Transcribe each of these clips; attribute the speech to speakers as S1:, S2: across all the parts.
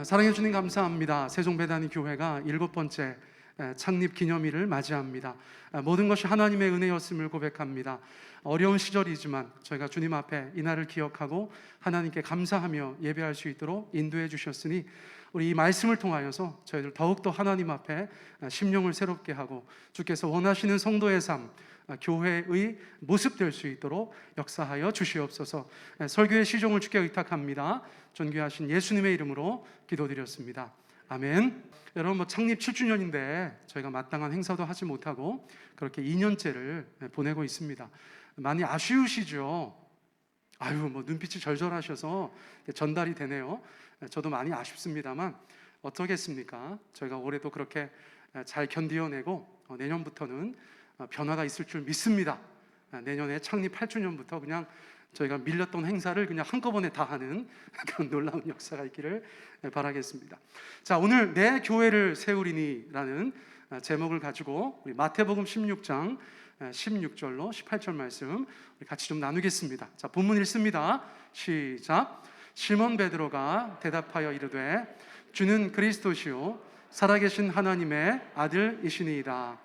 S1: 사랑해 주님 감사합니다. 세종배단위 교회가 7번째 창립 기념일을 맞이합니다. 모든 것이 하나님의 은혜였음을 고백합니다. 어려운 시절이지만 저희가 주님 앞에 이날을 기억하고 하나님께 감사하며 예배할 수 있도록 인도해 주셨으니 우리 이 말씀을 통하여서 저희들 더욱더 하나님 앞에 심령을 새롭게 하고 주께서 원하시는 성도의 삶, 교회의 모습 될 수 있도록 역사하여 주시옵소서. 설교의 시종을 주께 의탁합니다. 존귀하신 예수님의 이름으로 기도드렸습니다. 아멘. 여러분, 창립 7주년인데 저희가 마땅한 행사도 하지 못하고 그렇게 2년째를 보내고 있습니다. 많이 아쉬우시죠? 눈빛이 절절하셔서 전달이 되네요. 저도 많이 아쉽습니다만 어쩌겠습니까? 저희가 올해도 그렇게 잘 견디어내고 내년부터는 변화가 있을 줄 믿습니다. 내년에 창립 8주년부터 그냥 저희가 밀렸던 행사를 그냥 한꺼번에 다 하는 그런 놀라운 역사가 있기를 바라겠습니다. 자, 오늘 내 교회를 세우리니라는 제목을 가지고 우리 마태복음 16장 16절로 18절 말씀 우리 같이 좀 나누겠습니다. 자, 본문 읽습니다. 시작. 시몬 베드로가 대답하여 이르되 주는 그리스도시요 살아계신 하나님의 아들이시니이다.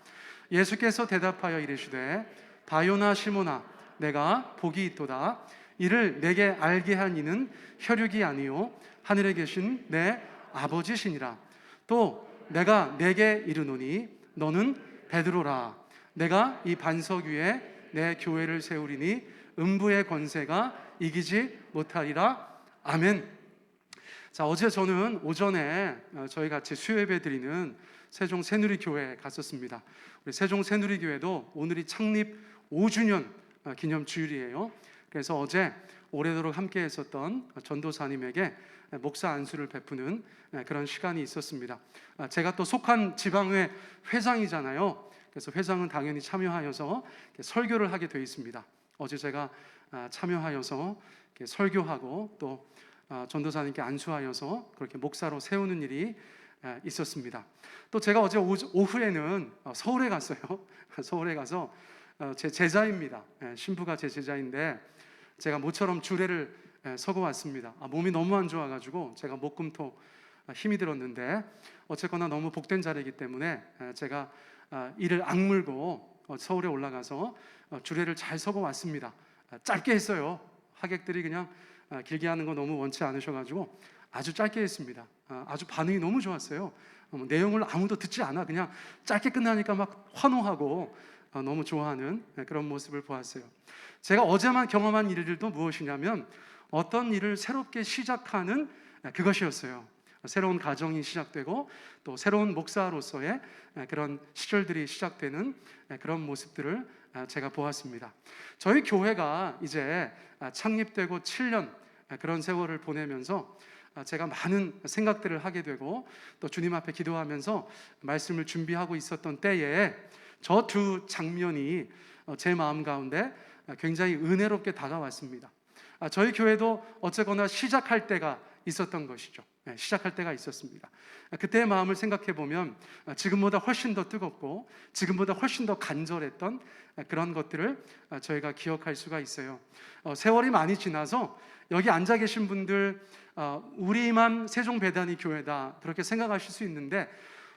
S1: 예수께서 대답하여 이르시되 바요나 시몬아 내가 복이 있도다. 이를 내게 알게 한 이는 혈육이 아니요 하늘에 계신 내 아버지시니라. 또 내가 내게 이르노니 너는 베드로라. 내가 이 반석 위에 내 교회를 세우리니 음부의 권세가 이기지 못하리라. 아멘. 자, 어제 저는 오전에 저희 같이 수요예배 드리는 세종 새누리교회에 갔었습니다. 우리 세종 새누리교회도 오늘이 창립 5주년 기념 주일이에요. 그래서 어제 오래도록 함께 했었던 전도사님에게 목사 안수를 베푸는 그런 시간이 있었습니다. 제가 또 속한 지방회 회장이잖아요. 그래서 회장은 당연히 참여하여서 설교를 하게 되어 있습니다. 어제 제가 참여하여서 설교하고 또 전도사님께 안수하여서 그렇게 목사로 세우는 일이 있었습니다. 또 제가 어제 오후에는 서울에 갔어요. 서울에 가서 제 제자입니다. 신부가 제 제자인데 제가 모처럼 주례를 서고 왔습니다. 몸이 너무 안 좋아가지고 제가 목금토 힘이 들었는데 어쨌거나 너무 복된 자리이기 때문에 제가 이를 악물고 서울에 올라가서 주례를 잘 서고 왔습니다. 짧게 했어요. 하객들이 그냥 길게 하는 거 너무 원치 않으셔가지고 아주 짧게 했습니다. 아주 반응이 너무 좋았어요. 내용을 아무도 듣지 않아. 그냥 짧게 끝나니까 막 환호하고 너무 좋아하는 그런 모습을 보았어요. 제가 어제만 경험한 일들도 무엇이냐면 어떤 일을 새롭게 시작하는 그것이었어요. 새로운 가정이 시작되고 또 새로운 목사로서의 그런 시절들이 시작되는 그런 모습들을 제가 보았습니다. 저희 교회가 이제 창립되고 7년 그런 세월을 보내면서 제가 많은 생각들을 하게 되고 또 주님 앞에 기도하면서 말씀을 준비하고 있었던 때에 저 두 장면이 제 마음 가운데 굉장히 은혜롭게 다가왔습니다. 저희 교회도 어쨌거나 시작할 때가 있었던 것이죠. 시작할 때가 있었습니다. 그때의 마음을 생각해 보면 지금보다 훨씬 더 뜨겁고 지금보다 훨씬 더 간절했던 그런 것들을 저희가 기억할 수가 있어요. 세월이 많이 지나서 여기 앉아 계신 분들 우리만 세종배단위 교회다 그렇게 생각하실 수 있는데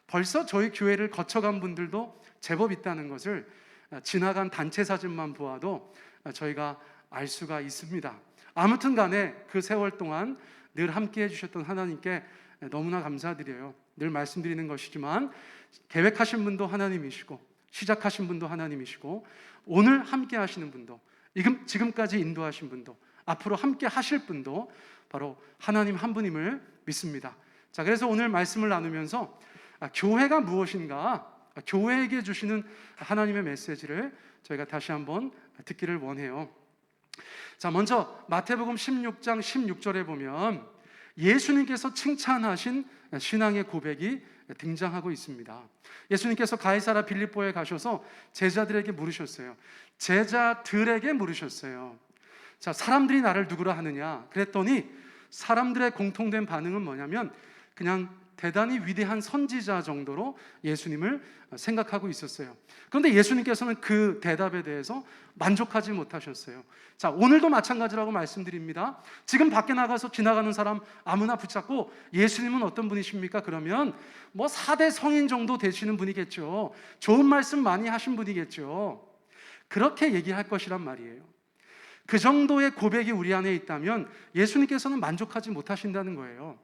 S1: 벌써 저희 교회를 거쳐간 분들도 제법 있다는 것을 지나간 단체 사진만 보아도 저희가 알 수가 있습니다. 아무튼 간에 그 세월 동안 늘 함께 해주셨던 하나님께 너무나 감사드려요. 늘 말씀드리는 것이지만 계획하신 분도 하나님이시고 시작하신 분도 하나님이시고 오늘 함께 하시는 분도 지금까지 인도하신 분도 앞으로 함께 하실 분도 바로 하나님 한 분임을 믿습니다. 자, 그래서 오늘 말씀을 나누면서 교회가 무엇인가, 교회에게 주시는 하나님의 메시지를 저희가 다시 한번 듣기를 원해요. 자, 먼저 마태복음 16장 16절에 보면 예수님께서 칭찬하신 신앙의 고백이 등장하고 있습니다. 예수님께서 가이사라 빌립보에 가셔서 제자들에게 물으셨어요. 자, 사람들이 나를 누구라 하느냐? 그랬더니 사람들의 공통된 반응은 뭐냐면 그냥 대단히 위대한 선지자 정도로 예수님을 생각하고 있었어요. 그런데 예수님께서는 그 대답에 대해서 만족하지 못하셨어요. 자, 오늘도 마찬가지라고 말씀드립니다. 지금 밖에 나가서 지나가는 사람 아무나 붙잡고 예수님은 어떤 분이십니까? 그러면 뭐 4대 성인 정도 되시는 분이겠죠. 좋은 말씀 많이 하신 분이겠죠. 그렇게 얘기할 것이란 말이에요. 그 정도의 고백이 우리 안에 있다면 예수님께서는 만족하지 못하신다는 거예요.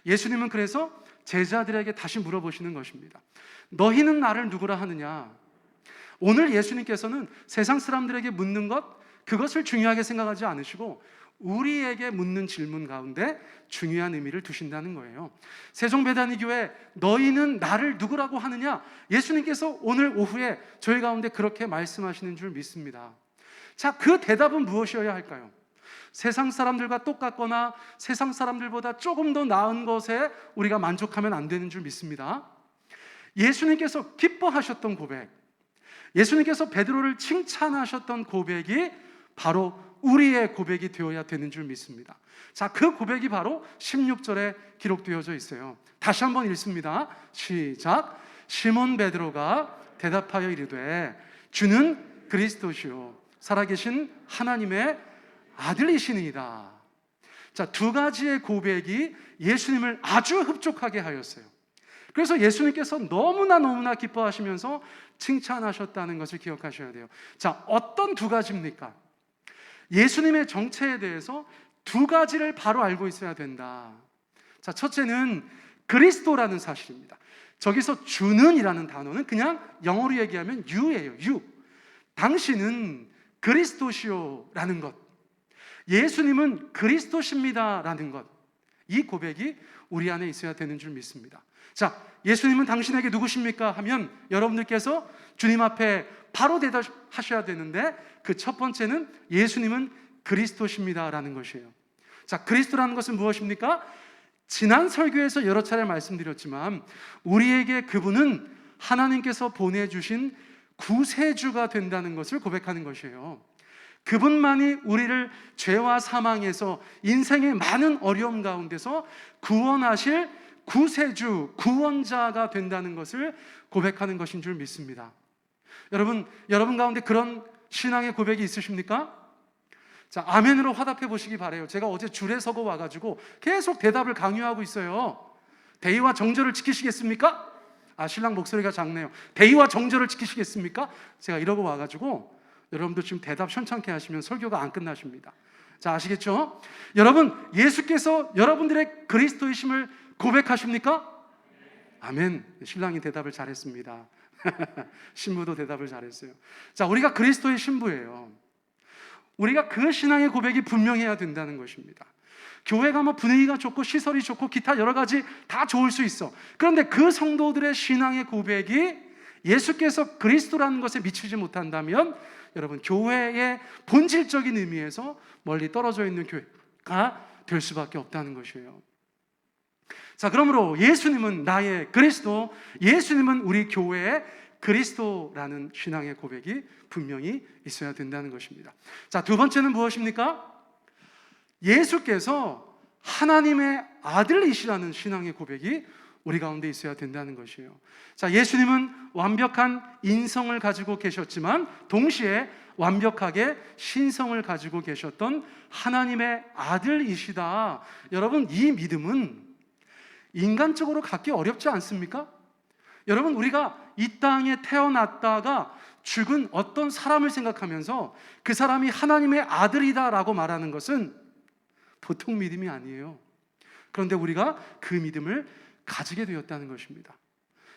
S1: 예수님은 그래서 제자들에게 다시 물어보시는 것입니다. 너희는 나를 누구라 하느냐? 오늘 예수님께서는 세상 사람들에게 묻는 것, 그것을 중요하게 생각하지 않으시고 우리에게 묻는 질문 가운데 중요한 의미를 두신다는 거예요. 세종배단위교회 너희는 나를 누구라고 하느냐? 예수님께서 오늘 오후에 저희 가운데 그렇게 말씀하시는 줄 믿습니다. 자, 그 대답은 무엇이어야 할까요? 세상 사람들과 똑같거나 세상 사람들보다 조금 더 나은 것에 우리가 만족하면 안 되는 줄 믿습니다. 예수님께서 기뻐하셨던 고백, 예수님께서 베드로를 칭찬하셨던 고백이 바로 우리의 고백이 되어야 되는 줄 믿습니다. 자, 그 고백이 바로 16절에 기록되어져 있어요. 다시 한번 읽습니다. 시작. 시몬 베드로가 대답하여 이르되 주는 그리스도시요 살아계신 하나님의 아들이시니이다. 자, 두 가지의 고백이 예수님을 아주 흡족하게 하였어요. 그래서 예수님께서 너무나 기뻐하시면서 칭찬하셨다는 것을 기억하셔야 돼요. 자, 어떤 두 가지입니까? 예수님의 정체에 대해서 두 가지를 바로 알고 있어야 된다. 자, 첫째는 그리스도라는 사실입니다. 저기서 주는 이라는 단어는 그냥 영어로 얘기하면 you예요. you. 당신은 그리스도시오라는 것, 예수님은 그리스도십니다라는 것, 이 고백이 우리 안에 있어야 되는 줄 믿습니다. 자, 예수님은 당신에게 누구십니까? 하면 여러분들께서 주님 앞에 바로 대답하셔야 되는데 그 첫 번째는 예수님은 그리스도십니다라는 것이에요. 자, 그리스도라는 것은 무엇입니까? 지난 설교에서 여러 차례 말씀드렸지만 우리에게 그분은 하나님께서 보내주신 구세주가 된다는 것을 고백하는 것이에요. 그분만이 우리를 죄와 사망에서 인생의 많은 어려움 가운데서 구원하실 구세주, 구원자가 된다는 것을 고백하는 것인 줄 믿습니다. 여러분 가운데 그런 신앙의 고백이 있으십니까? 자, 아멘으로 화답해 보시기 바라요. 제가 어제 줄에 서고 와가지고 계속 대답을 강요하고 있어요. 대의와 정절을 지키시겠습니까? 아, 신랑 목소리가 작네요. 대의와 정절을 지키시겠습니까? 제가 이러고 와가지고 여러분도 지금 대답 현찮게 하시면 설교가 안 끝나십니다. 자, 아시겠죠? 여러분, 예수께서 여러분들의 그리스도이심을 고백하십니까? 아멘. 신랑이 대답을 잘했습니다. 신부도 대답을 잘했어요. 자, 우리가 그리스도의 신부예요. 우리가 그 신앙의 고백이 분명해야 된다는 것입니다. 교회가 뭐 분위기가 좋고 시설이 좋고 기타 여러 가지 다 좋을 수 있어. 그런데 그 성도들의 신앙의 고백이 예수께서 그리스도라는 것에 미치지 못한다면 여러분, 교회의 본질적인 의미에서 멀리 떨어져 있는 교회가 될 수밖에 없다는 것이에요. 자, 그러므로 예수님은 나의 그리스도, 예수님은 우리 교회의 그리스도라는 신앙의 고백이 분명히 있어야 된다는 것입니다. 자, 두 번째는 무엇입니까? 예수께서 하나님의 아들이시라는 신앙의 고백이 우리 가운데 있어야 된다는 것이에요. 자, 예수님은 완벽한 인성을 가지고 계셨지만 동시에 완벽하게 신성을 가지고 계셨던 하나님의 아들이시다. 여러분, 이 믿음은 인간적으로 갖기 어렵지 않습니까? 여러분, 우리가 이 땅에 태어났다가 죽은 어떤 사람을 생각하면서 그 사람이 하나님의 아들이다라고 말하는 것은 보통 믿음이 아니에요. 그런데 우리가 그 믿음을 가지게 되었다는 것입니다.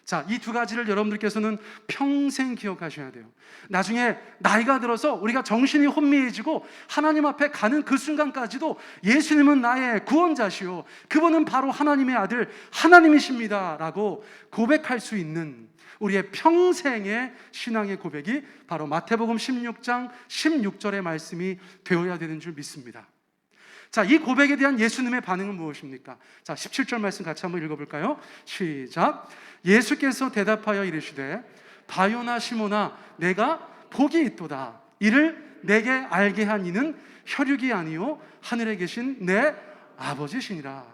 S1: 자, 이 두 가지를 여러분들께서는 평생 기억하셔야 돼요. 나중에 나이가 들어서 우리가 정신이 혼미해지고 하나님 앞에 가는 그 순간까지도 예수님은 나의 구원자시오, 그분은 바로 하나님의 아들 하나님이십니다 라고 고백할 수 있는 우리의 평생의 신앙의 고백이 바로 마태복음 16장 16절의 말씀이 되어야 되는 줄 믿습니다. 자, 이 고백에 대한 예수님의 반응은 무엇입니까? 자, 17절 말씀 같이 한번 읽어볼까요? 시작. 예수께서 대답하여 이르시되 바요나 시모나 내가 복이 있도다. 이를 내게 알게 한 이는 혈육이 아니요 하늘에 계신 내 아버지시니라.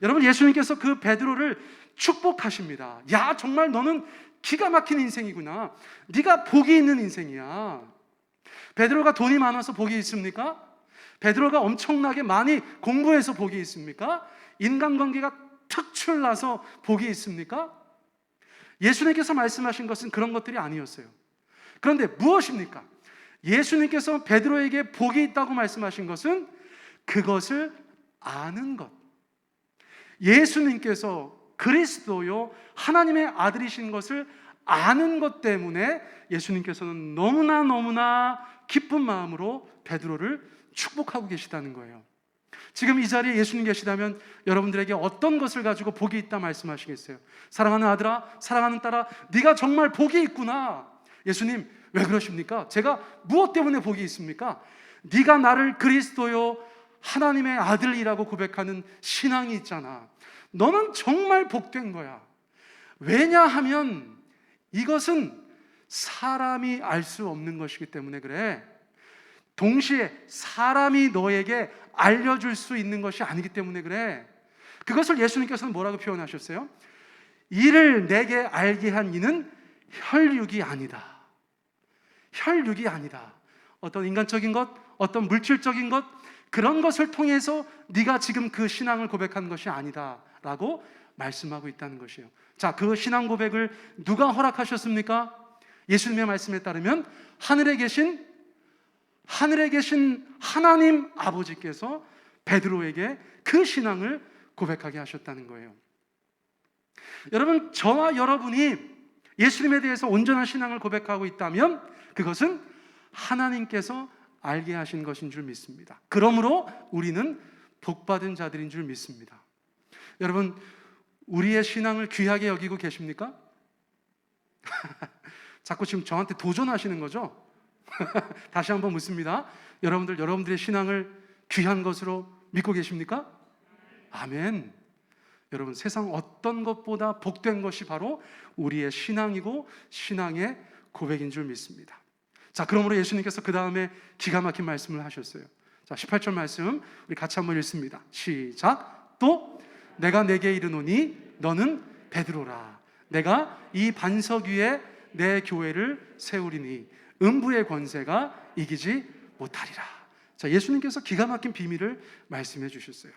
S1: 여러분, 예수님께서 그 베드로를 축복하십니다. 야, 정말 너는 기가 막힌 인생이구나. 네가 복이 있는 인생이야. 베드로가 돈이 많아서 복이 있습니까? 베드로가 엄청나게 많이 공부해서 복이 있습니까? 인간관계가 특출나서 복이 있습니까? 예수님께서 말씀하신 것은 그런 것들이 아니었어요. 그런데 무엇입니까? 예수님께서 베드로에게 복이 있다고 말씀하신 것은 그것을 아는 것. 예수님께서 그리스도요 하나님의 아들이신 것을 아는 것 때문에 예수님께서는 너무나 기쁜 마음으로 베드로를 축복하고 계시다는 거예요. 지금 이 자리에 예수님 계시다면 여러분들에게 어떤 것을 가지고 복이 있다 말씀하시겠어요? 사랑하는 아들아, 사랑하는 딸아, 네가 정말 복이 있구나. 예수님, 왜 그러십니까? 제가 무엇 때문에 복이 있습니까? 네가 나를 그리스도요 하나님의 아들이라고 고백하는 신앙이 있잖아. 너는 정말 복된 거야. 왜냐하면 이것은 사람이 알 수 없는 것이기 때문에 그래. 동시에 사람이 너에게 알려줄 수 있는 것이 아니기 때문에 그래. 그것을 예수님께서는 뭐라고 표현하셨어요? 이를 내게 알게 한 이는 혈육이 아니다. 혈육이 아니다. 어떤 인간적인 것, 어떤 물질적인 것, 그런 것을 통해서 네가 지금 그 신앙을 고백한 것이 아니다 라고 말씀하고 있다는 것이에요. 자, 그 신앙 고백을 누가 허락하셨습니까? 예수님의 말씀에 따르면 하늘에 계신 하나님 아버지께서 베드로에게 그 신앙을 고백하게 하셨다는 거예요. 여러분, 저와 여러분이 예수님에 대해서 온전한 신앙을 고백하고 있다면 그것은 하나님께서 알게 하신 것인 줄 믿습니다. 그러므로 우리는 복받은 자들인 줄 믿습니다. 여러분, 우리의 신앙을 귀하게 여기고 계십니까? 자꾸 지금 저한테 도전하시는 거죠? 다시 한번 묻습니다. 여러분들의 신앙을 귀한 것으로 믿고 계십니까? 아멘. 여러분, 세상 어떤 것보다 복된 것이 바로 우리의 신앙이고 신앙의 고백인 줄 믿습니다. 자, 그러므로 예수님께서 그 다음에 기가 막힌 말씀을 하셨어요. 자, 18절 말씀 우리 같이 한번 읽습니다. 시작. 또 내가 내게 이르노니 너는 베드로라. 내가 이 반석 위에 내 교회를 세우리니 음부의 권세가 이기지 못하리라. 자, 예수님께서 기가 막힌 비밀을 말씀해 주셨어요.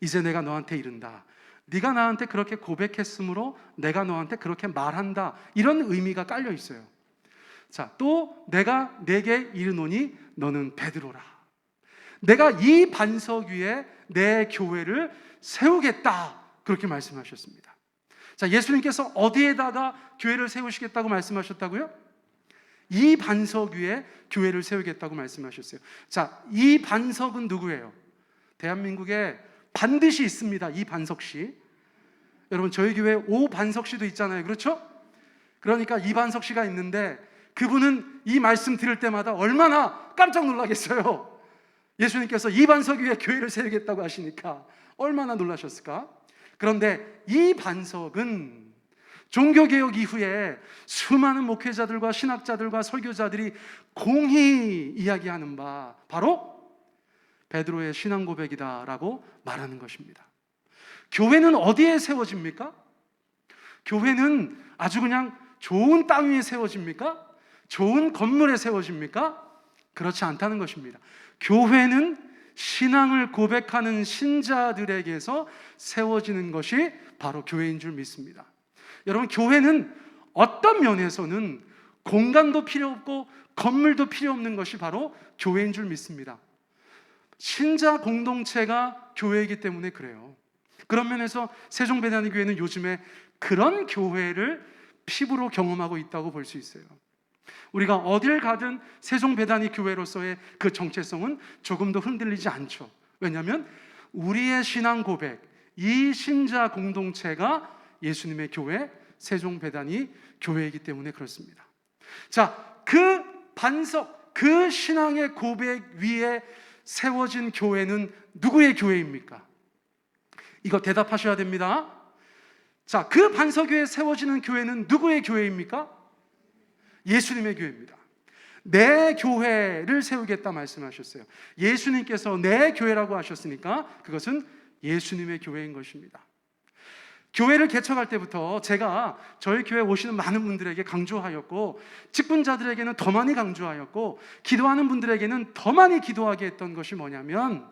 S1: 이제 내가 너한테 이른다. 네가 나한테 그렇게 고백했으므로 내가 너한테 그렇게 말한다. 이런 의미가 깔려 있어요. 자, 또 내가 내게 이르노니 너는 베드로라. 내가 이 반석 위에 내 교회를 세우겠다. 그렇게 말씀하셨습니다. 자, 예수님께서 어디에다가 교회를 세우시겠다고 말씀하셨다고요? 이 반석 위에 교회를 세우겠다고 말씀하셨어요. 자, 이 반석은 누구예요? 대한민국에 반드시 있습니다. 이 반석씨. 여러분, 저희 교회 오반석씨도 있잖아요. 그렇죠? 그러니까 이 반석씨가 있는데 그분은 이 말씀 들을 때마다 얼마나 깜짝 놀라겠어요. 예수님께서 이 반석 위에 교회를 세우겠다고 하시니까 얼마나 놀라셨을까? 그런데 이 반석은 종교개혁 이후에 수많은 목회자들과 신학자들과 설교자들이 공히 이야기하는 바 바로 베드로의 신앙 고백이다라고 말하는 것입니다. 교회는 어디에 세워집니까? 교회는 아주 그냥 좋은 땅 위에 세워집니까? 좋은 건물에 세워집니까? 그렇지 않다는 것입니다. 교회는 신앙을 고백하는 신자들에게서 세워지는 것이 바로 교회인 줄 믿습니다. 여러분, 교회는 어떤 면에서는 공간도 필요 없고 건물도 필요 없는 것이 바로 교회인 줄 믿습니다. 신자 공동체가 교회이기 때문에 그래요. 그런 면에서 세종배단위교회는 요즘에 그런 교회를 피부로 경험하고 있다고 볼 수 있어요. 우리가 어딜 가든 세종배단위교회로서의 그 정체성은 조금도 흔들리지 않죠. 왜냐하면 우리의 신앙 고백, 이 신자 공동체가 예수님의 교회, 세종배단위 교회이기 때문에 그렇습니다. 자, 그 반석, 그 신앙의 고백 위에 세워진 교회는 누구의 교회입니까? 이거 대답하셔야 됩니다. 자, 그 반석 위에 세워지는 교회는 누구의 교회입니까? 예수님의 교회입니다. 내 교회를 세우겠다 말씀하셨어요. 예수님께서 내 교회라고 하셨으니까 그것은 예수님의 교회인 것입니다. 교회를 개척할 때부터 제가 저희 교회에 오시는 많은 분들에게 강조하였고, 직분자들에게는 더 많이 강조하였고, 기도하는 분들에게는 더 많이 기도하게 했던 것이 뭐냐면,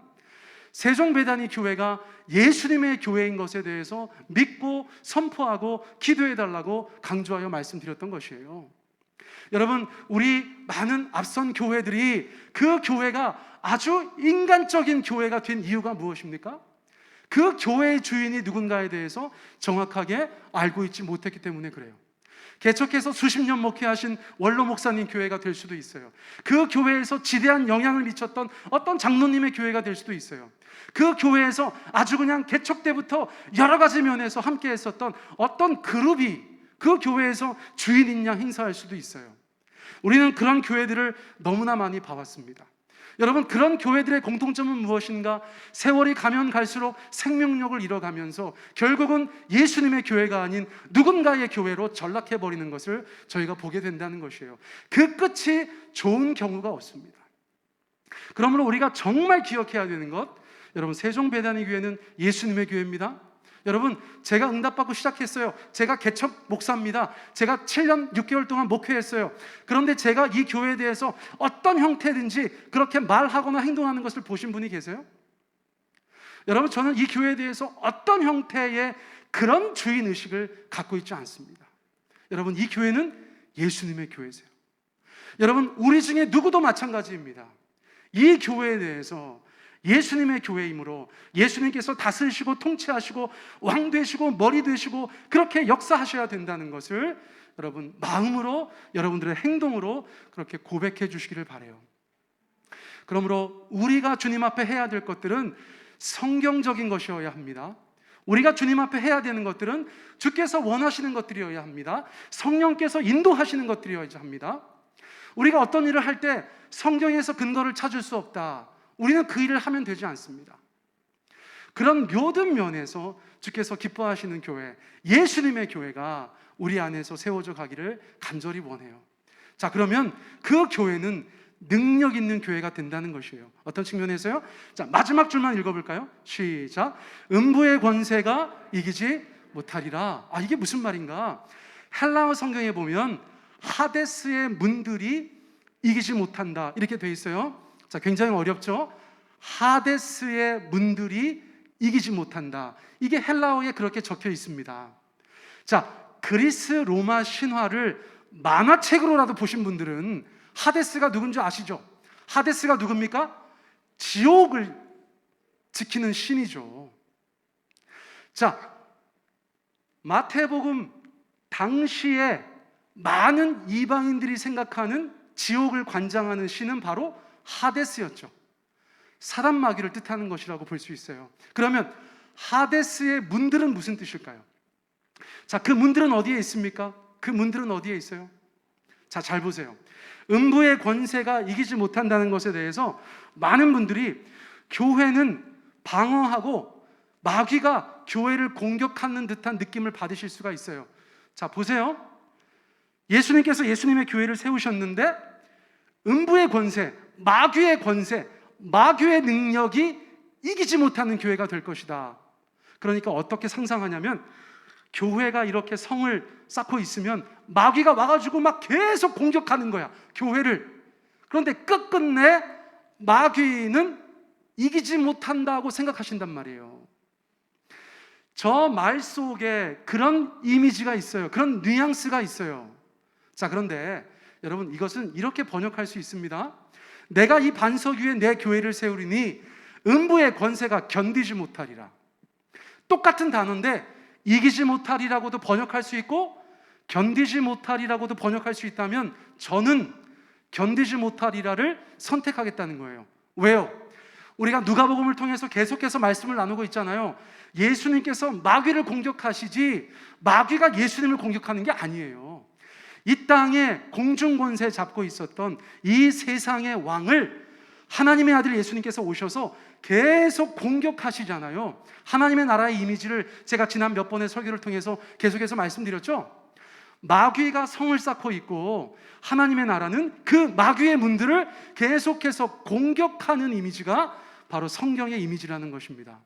S1: 세종배단위 교회가 예수님의 교회인 것에 대해서 믿고 선포하고 기도해달라고 강조하여 말씀드렸던 것이에요. 여러분, 우리 많은 앞선 교회들이 그 교회가 아주 인간적인 교회가 된 이유가 무엇입니까? 그 교회의 주인이 누군가에 대해서 정확하게 알고 있지 못했기 때문에 그래요. 개척해서 수십 년 목회하신 원로 목사님 교회가 될 수도 있어요. 그 교회에서 지대한 영향을 미쳤던 어떤 장로님의 교회가 될 수도 있어요. 그 교회에서 아주 그냥 개척 때부터 여러 가지 면에서 함께 했었던 어떤 그룹이 그 교회에서 주인인 양 행사할 수도 있어요. 우리는 그런 교회들을 너무나 많이 봐왔습니다. 여러분, 그런 교회들의 공통점은 무엇인가? 세월이 가면 갈수록 생명력을 잃어가면서 결국은 예수님의 교회가 아닌 누군가의 교회로 전락해버리는 것을 저희가 보게 된다는 것이에요. 그 끝이 좋은 경우가 없습니다. 그러므로 우리가 정말 기억해야 되는 것, 여러분, 세종배단위 교회는 예수님의 교회입니다. 여러분, 제가 응답받고 시작했어요. 제가 개척 목사입니다. 제가 7년 6개월 동안 목회했어요. 그런데 제가 이 교회에 대해서 어떤 형태든지 그렇게 말하거나 행동하는 것을 보신 분이 계세요? 여러분, 저는 이 교회에 대해서 어떤 형태의 그런 주인의식을 갖고 있지 않습니다. 여러분, 이 교회는 예수님의 교회세요. 여러분, 우리 중에 누구도 마찬가지입니다. 이 교회에 대해서 예수님의 교회이므로 예수님께서 다스리시고 통치하시고 왕 되시고 머리 되시고 그렇게 역사하셔야 된다는 것을 여러분 마음으로, 여러분들의 행동으로 그렇게 고백해 주시기를 바라요. 그러므로 우리가 주님 앞에 해야 될 것들은 성경적인 것이어야 합니다. 우리가 주님 앞에 해야 되는 것들은 주께서 원하시는 것들이어야 합니다. 성령께서 인도하시는 것들이어야 합니다. 우리가 어떤 일을 할 때 성경에서 근거를 찾을 수 없다, 우리는 그 일을 하면 되지 않습니다. 그런 모든 면에서 주께서 기뻐하시는 교회, 예수님의 교회가 우리 안에서 세워져 가기를 간절히 원해요. 자, 그러면 그 교회는 능력 있는 교회가 된다는 것이에요. 어떤 측면에서요? 자, 마지막 줄만 읽어볼까요? 시작. 음부의 권세가 이기지 못하리라. 이게 무슨 말인가? 헬라어 성경에 보면 하데스의 문들이 이기지 못한다 이렇게 돼 있어요. 자, 굉장히 어렵죠? 하데스의 문들이 이기지 못한다. 이게 헬라어에 그렇게 적혀 있습니다. 자, 그리스 로마 신화를 만화책으로라도 보신 분들은 하데스가 누군지 아시죠? 하데스가 누굽니까? 지옥을 지키는 신이죠. 자, 마태복음 당시에 많은 이방인들이 생각하는 지옥을 관장하는 신은 바로 하데스였죠. 사람 마귀를 뜻하는 것이라고 볼 수 있어요. 그러면 하데스의 문들은 무슨 뜻일까요? 자, 그 문들은 어디에 있습니까? 그 문들은 어디에 있어요? 자, 잘 보세요. 음부의 권세가 이기지 못한다는 것에 대해서 많은 분들이 교회는 방어하고 마귀가 교회를 공격하는 듯한 느낌을 받으실 수가 있어요. 자, 보세요. 예수님께서 예수님의 교회를 세우셨는데 음부의 권세, 마귀의 권세, 마귀의 능력이 이기지 못하는 교회가 될 것이다. 그러니까 어떻게 상상하냐면 교회가 이렇게 성을 쌓고 있으면 마귀가 와가지고 막 계속 공격하는 거야, 교회를. 그런데 끝끝내 마귀는 이기지 못한다고 생각하신단 말이에요. 저 말 속에 그런 이미지가 있어요. 그런 뉘앙스가 있어요. 자, 그런데 여러분, 이것은 이렇게 번역할 수 있습니다. 내가 이 반석 위에 내 교회를 세우리니 음부의 권세가 견디지 못하리라. 똑같은 단어인데 이기지 못하리라고도 번역할 수 있고 견디지 못하리라고도 번역할 수 있다면 저는 견디지 못하리라를 선택하겠다는 거예요. 왜요? 우리가 누가복음을 통해서 계속해서 말씀을 나누고 있잖아요. 예수님께서 마귀를 공격하시지 마귀가 예수님을 공격하는 게 아니에요. 이 땅에 공중권세 잡고 있었던 이 세상의 왕을 하나님의 아들 예수님께서 오셔서 계속 공격하시잖아요. 하나님의 나라의 이미지를 제가 지난 몇 번의 설교를 통해서 계속해서 말씀드렸죠. 마귀가 성을 쌓고 있고 하나님의 나라는 그 마귀의 문들을 계속해서 공격하는 이미지가 바로 성경의 이미지라는 것입니다.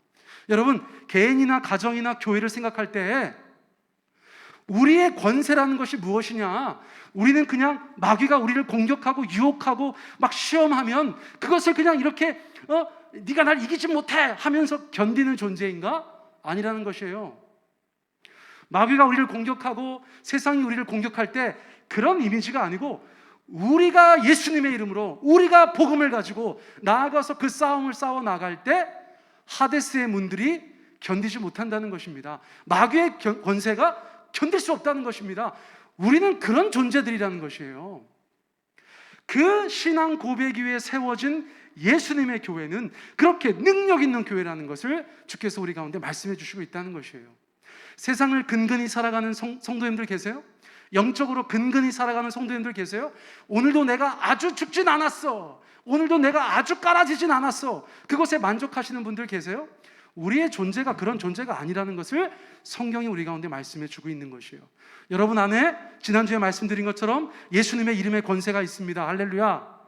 S1: 여러분, 개인이나 가정이나 교회를 생각할 때 우리의 권세라는 것이 무엇이냐? 우리는 그냥 마귀가 우리를 공격하고 유혹하고 막 시험하면 그것을 그냥 이렇게 네가 날 이기지 못해 하면서 견디는 존재인가? 아니라는 것이에요. 마귀가 우리를 공격하고 세상이 우리를 공격할 때 그런 이미지가 아니고, 우리가 예수님의 이름으로 우리가 복음을 가지고 나아가서 그 싸움을 싸워 나갈 때 하데스의 문들이 견디지 못한다는 것입니다. 마귀의 권세가 견딜 수 없다는 것입니다. 우리는 그런 존재들이라는 것이에요. 그 신앙 고백 위에 세워진 예수님의 교회는 그렇게 능력 있는 교회라는 것을 주께서 우리 가운데 말씀해 주시고 있다는 것이에요. 세상을 근근히 살아가는 성도님들 계세요? 영적으로 근근히 살아가는 성도님들 계세요? 오늘도 내가 아주 죽진 않았어, 오늘도 내가 아주 깔아지진 않았어, 그것에 만족하시는 분들 계세요? 우리의 존재가 그런 존재가 아니라는 것을 성경이 우리 가운데 말씀해 주고 있는 것이에요. 여러분 안에 지난주에 말씀드린 것처럼 예수님의 이름에 권세가 있습니다. 할렐루야.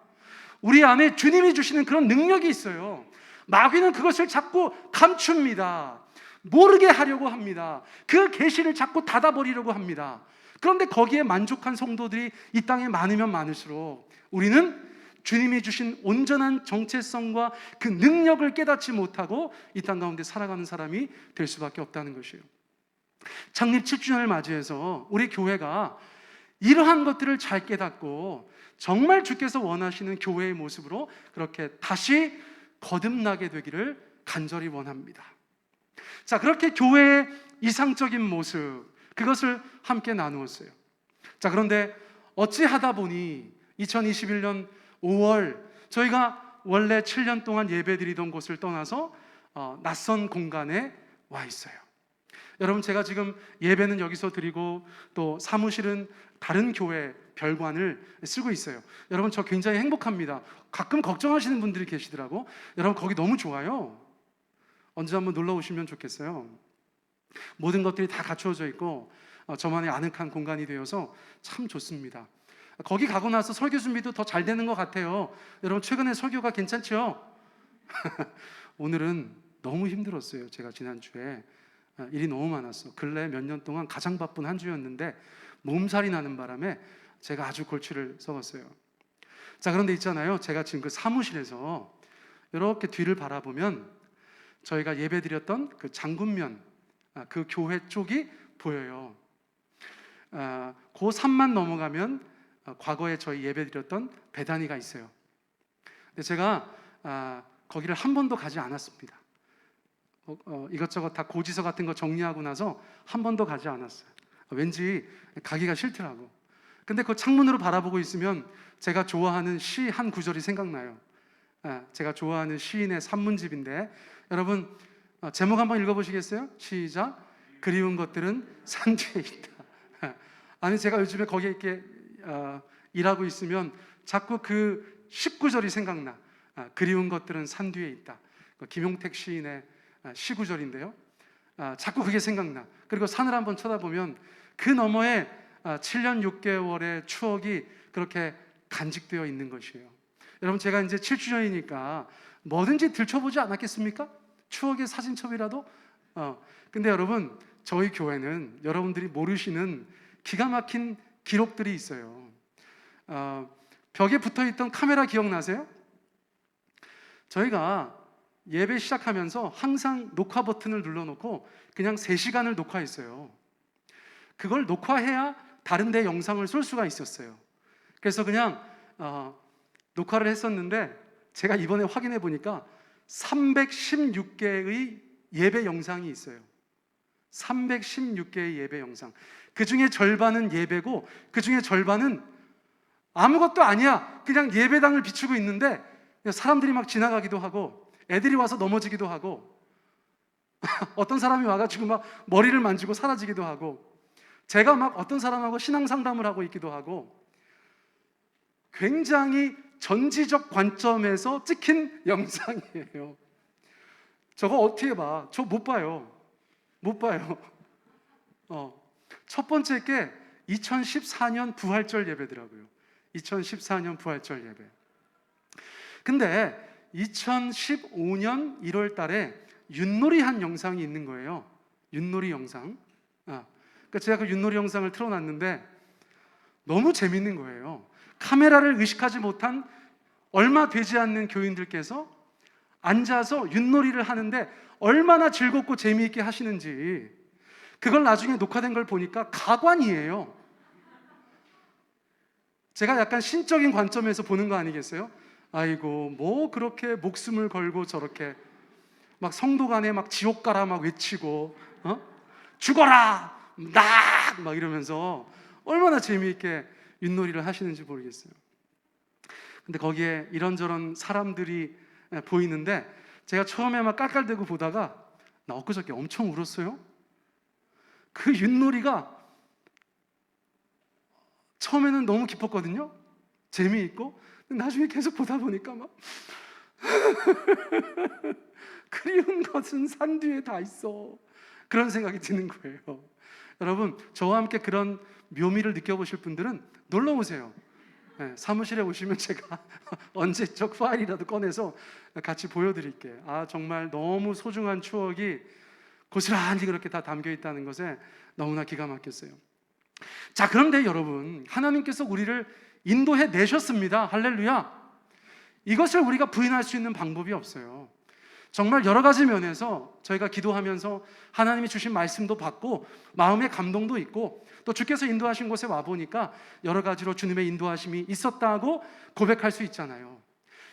S1: 우리 안에 주님이 주시는 그런 능력이 있어요. 마귀는 그것을 자꾸 감춥니다. 모르게 하려고 합니다. 그 계시를 자꾸 닫아버리려고 합니다. 그런데 거기에 만족한 성도들이 이 땅에 많으면 많을수록 우리는 주님이 주신 온전한 정체성과 그 능력을 깨닫지 못하고 이 땅 가운데 살아가는 사람이 될 수밖에 없다는 것이에요. 창립 7주년을 맞이해서 우리 교회가 이러한 것들을 잘 깨닫고 정말 주께서 원하시는 교회의 모습으로 그렇게 다시 거듭나게 되기를 간절히 원합니다. 자, 그렇게 교회의 이상적인 모습, 그것을 함께 나누었어요. 자, 그런데 어찌하다 보니 2021년 5월 저희가 원래 7년 동안 예배드리던 곳을 떠나서 낯선 공간에 와 있어요. 여러분, 제가 지금 예배는 여기서 드리고 또 사무실은 다른 교회 별관을 쓰고 있어요. 여러분, 저 굉장히 행복합니다. 가끔 걱정하시는 분들이 계시더라고. 여러분, 거기 너무 좋아요. 언제 한번 놀러 오시면 좋겠어요. 모든 것들이 다 갖추어져 있고 저만의 아늑한 공간이 되어서 참 좋습니다. 거기 가고 나서 설교 준비도 더 잘 되는 것 같아요. 여러분, 최근에 설교가 괜찮죠? 오늘은 너무 힘들었어요. 제가 지난주에 일이 너무 많았어. 근래 몇 년 동안 가장 바쁜 한 주였는데 몸살이 나는 바람에 제가 아주 골치를 썩었어요. 자, 그런데 있잖아요, 제가 지금 그 사무실에서 이렇게 뒤를 바라보면 저희가 예배드렸던 그 장군면, 그 교회 쪽이 보여요. 그 산만 넘어가면 과거에 저희 예배드렸던 베다니가 있어요. 근데 제가 거기를 한 번도 가지 않았습니다. 이것저것 다 고지서 같은 거 정리하고 나서 한 번도 가지 않았어요. 왠지 가기가 싫더라고. 근데 그 창문으로 바라보고 있으면 제가 좋아하는 시 한 구절이 생각나요. 제가 좋아하는 시인의 산문집인데, 여러분 제목 한번 읽어보시겠어요? 시작. 그리운 것들은 산 뒤에 있다. 아니, 제가 요즘에 거기에 이렇게 일하고 있으면 자꾸 그 19절이 생각나. 그리운 것들은 산 뒤에 있다. 김용택 시인의 시구절인데요. 자꾸 그게 생각나. 그리고 산을 한번 쳐다보면 그 너머에 7년 6개월의 추억이 그렇게 간직되어 있는 것이에요. 여러분, 제가 이제 7주년이니까 뭐든지 들춰보지 않았겠습니까? 추억의 사진첩이라도. 근데 여러분, 저희 교회는 여러분들이 모르시는 기가 막힌 기록들이 있어요. 벽에 붙어있던 카메라 기억나세요? 저희가 예배 시작하면서 항상 녹화 버튼을 눌러놓고 그냥 3시간을 녹화했어요. 그걸 녹화해야 다른 데 영상을 쏠 수가 있었어요. 그래서 그냥 녹화를 했었는데, 제가 이번에 확인해 보니까 316개의 예배 영상이 있어요. 316개의 예배 영상. 그 중에 절반은 예배고 그 중에 절반은 아무것도 아니야. 그냥 예배당을 비추고 있는데 사람들이 막 지나가기도 하고 애들이 와서 넘어지기도 하고 어떤 사람이 와가지고 막 머리를 만지고 사라지기도 하고, 제가 막 어떤 사람하고 신앙 상담을 하고 있기도 하고, 굉장히 전지적 관점에서 찍힌 영상이에요. 저거 어떻게 봐? 저 못 봐요. 못 봐요. 첫 번째 게 2014년 부활절 예배더라고요. 2014년 부활절 예배. 근데 2015년 1월 달에 윷놀이 한 영상이 있는 거예요. 윷놀이 영상. 그러니까 제가 그 윷놀이 영상을 틀어놨는데 너무 재밌는 거예요. 카메라를 의식하지 못한 얼마 되지 않는 교인들께서 앉아서 윷놀이를 하는데 얼마나 즐겁고 재미있게 하시는지, 그걸 나중에 녹화된 걸 보니까 가관이에요. 제가 약간 신적인 관점에서 보는 거 아니겠어요? 아이고, 뭐 그렇게 목숨을 걸고 저렇게 막 성도 간에 막 지옥 가라 막 외치고 죽어라 막 이러면서 얼마나 재미있게 윷놀이를 하시는지 모르겠어요. 근데 거기에 이런저런 사람들이 보이는데 제가 처음에 막 깔깔대고 보다가 나 엊그저께 엄청 울었어요. 그 윷놀이가 처음에는 너무 기뻤거든요. 재미있고. 근데 나중에 계속 보다 보니까 막 그리운 것은 산 뒤에 다 있어, 그런 생각이 드는 거예요. 여러분, 저와 함께 그런 묘미를 느껴보실 분들은 놀러 오세요. 사무실에 오시면 제가 언제적 파일이라도 꺼내서 같이 보여드릴게요. 정말 너무 소중한 추억이 고스란히 그렇게 다 담겨 있다는 것에 너무나 기가 막혔어요. 자, 그런데 여러분, 하나님께서 우리를 인도해 내셨습니다. 할렐루야. 이것을 우리가 부인할 수 있는 방법이 없어요. 정말 여러 가지 면에서 저희가 기도하면서 하나님이 주신 말씀도 받고 마음의 감동도 있고, 또 주께서 인도하신 곳에 와보니까 여러 가지로 주님의 인도하심이 있었다고 고백할 수 있잖아요.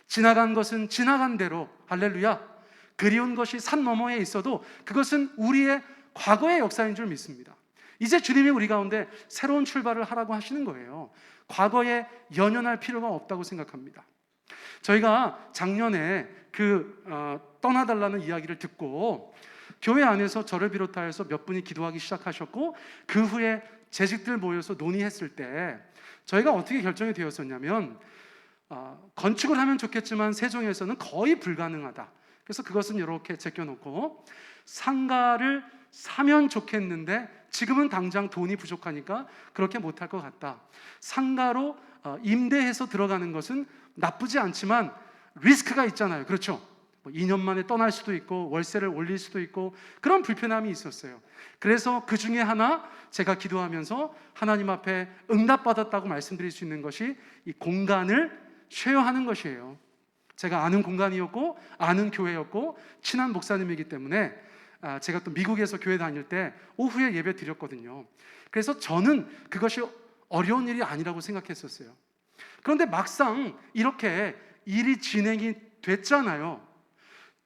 S1: 지나간 것은 지나간 대로, 할렐루야. 그리운 것이 산 너머에 있어도 그것은 우리의 과거의 역사인 줄 믿습니다. 이제 주님이 우리 가운데 새로운 출발을 하라고 하시는 거예요. 과거에 연연할 필요가 없다고 생각합니다. 저희가 작년에 떠나달라는 이야기를 듣고 교회 안에서 저를 비롯하여서 몇 분이 기도하기 시작하셨고, 그 후에 재직들 모여서 논의했을 때 저희가 어떻게 결정이 되었었냐면, 건축을 하면 좋겠지만 세종에서는 거의 불가능하다. 그래서 그것은 이렇게 제껴놓고, 상가를 사면 좋겠는데 지금은 당장 돈이 부족하니까 그렇게 못할 것 같다. 상가로 임대해서 들어가는 것은 나쁘지 않지만 리스크가 있잖아요. 그렇죠? 2년 만에 떠날 수도 있고 월세를 올릴 수도 있고 그런 불편함이 있었어요. 그래서 그 중에 하나, 제가 기도하면서 하나님 앞에 응답받았다고 말씀드릴 수 있는 것이 이 공간을 쉐어하는 것이에요. 제가 아는 공간이었고 아는 교회였고 친한 목사님이기 때문에 제가 또 미국에서 교회 다닐 때 오후에 예배 드렸거든요. 그래서 저는 그것이 어려운 일이 아니라고 생각했었어요. 그런데 막상 이렇게 일이 진행이 됐잖아요.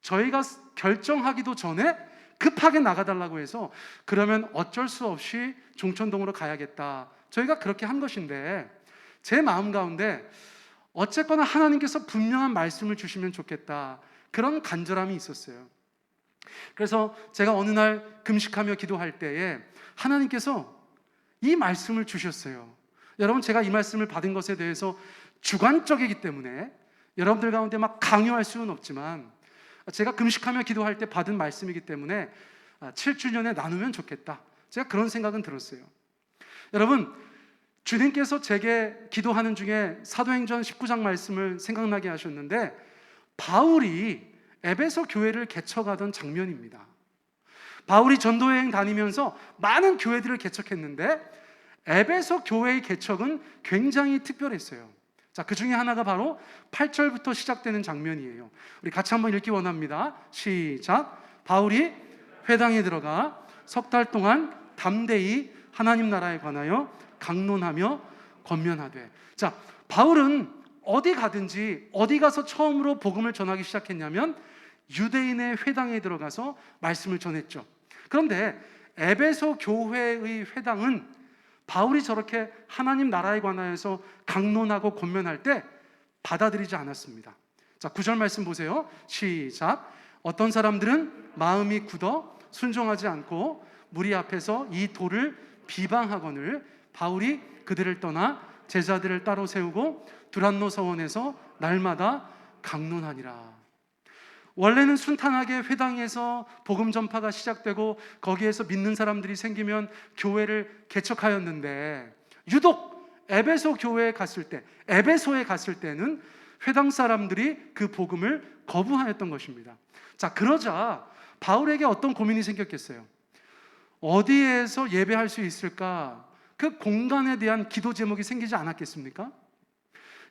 S1: 저희가 결정하기도 전에 급하게 나가달라고 해서, 그러면 어쩔 수 없이 종천동으로 가야겠다. 저희가 그렇게 한 것인데, 제 마음 가운데 어쨌거나 하나님께서 분명한 말씀을 주시면 좋겠다, 그런 간절함이 있었어요. 그래서 제가 어느 날 금식하며 기도할 때에 하나님께서 이 말씀을 주셨어요. 여러분, 제가 이 말씀을 받은 것에 대해서 주관적이기 때문에 여러분들 가운데 막 강요할 수는 없지만, 제가 금식하며 기도할 때 받은 말씀이기 때문에 7주년에 나누면 좋겠다, 제가 그런 생각은 들었어요. 여러분, 주님께서 제게 기도하는 중에 사도행전 19장 말씀을 생각나게 하셨는데, 바울이 에베소 교회를 개척하던 장면입니다. 바울이 전도여행 다니면서 많은 교회들을 개척했는데 에베소 교회의 개척은 굉장히 특별했어요. 자, 그 중에 하나가 바로 8절부터 시작되는 장면이에요. 우리 같이 한번 읽기 원합니다. 시작. 바울이 회당에 들어가 석 달 동안 담대히 하나님 나라에 관하여 강론하며 권면하되. 자, 바울은 어디 가든지, 어디 가서 처음으로 복음을 전하기 시작했냐면 유대인의 회당에 들어가서 말씀을 전했죠. 그런데 에베소 교회의 회당은 바울이 저렇게 하나님 나라에 관하여서 강론하고 권면할 때 받아들이지 않았습니다. 자, 9절 말씀 보세요. 시작. 어떤 사람들은 마음이 굳어 순종하지 않고 무리 앞에서 이 도를 비방하거늘 바울이 그들을 떠나 제자들을 따로 세우고 두란노 서원에서 날마다 강론하니라. 원래는 순탄하게 회당에서 복음 전파가 시작되고 거기에서 믿는 사람들이 생기면 교회를 개척하였는데, 유독 에베소에 갔을 때는 회당 사람들이 그 복음을 거부하였던 것입니다. 자, 그러자 바울에게 어떤 고민이 생겼겠어요? 어디에서 예배할 수 있을까? 그 공간에 대한 기도 제목이 생기지 않았겠습니까?